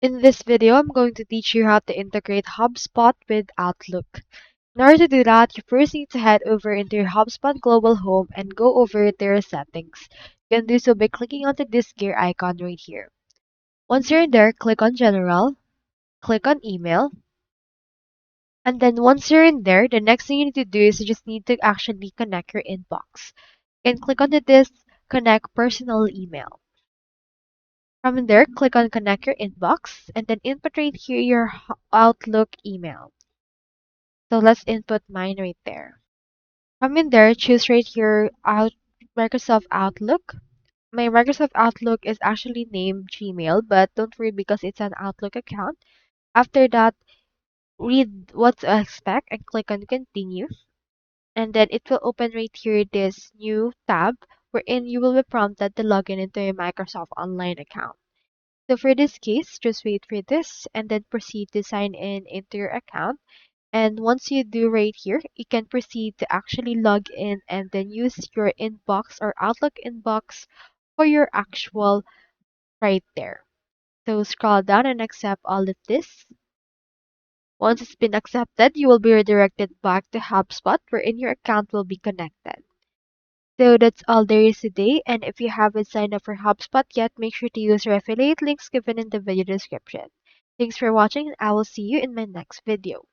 In this video, I'm going to teach you how to integrate HubSpot with Outlook. In order to do that, you first need to head over into your HubSpot global home and go over to your settings. You can do so by clicking onto this gear icon right here. Once you're in there, click on General, click on Email, and then once you're in there, the next thing you need to do is you just need to actually connect your inbox. You can click onto this Connect Personal Email. From in there, click on Connect Your Inbox, and then input right here your Outlook email. So let's input mine right there. From in there, choose right here Microsoft Outlook. My Microsoft Outlook is actually named Gmail, but don't worry because it's an Outlook account. After that, read what to expect and click on Continue. And then it will open right here this new tab wherein you will be prompted to log in into your Microsoft Online account. So for this case, just wait for this and then proceed to sign in into your account. And once you do right here, you can proceed to actually log in and then use your inbox or Outlook inbox for your actual right there. So scroll down and accept all of this. Once it's been accepted, you will be redirected back to HubSpot wherein your account will be connected. So that's all there is today, and if you haven't signed up for HubSpot yet, make sure to use our affiliate links given in the video description. Thanks for watching, and I will see you in my next video.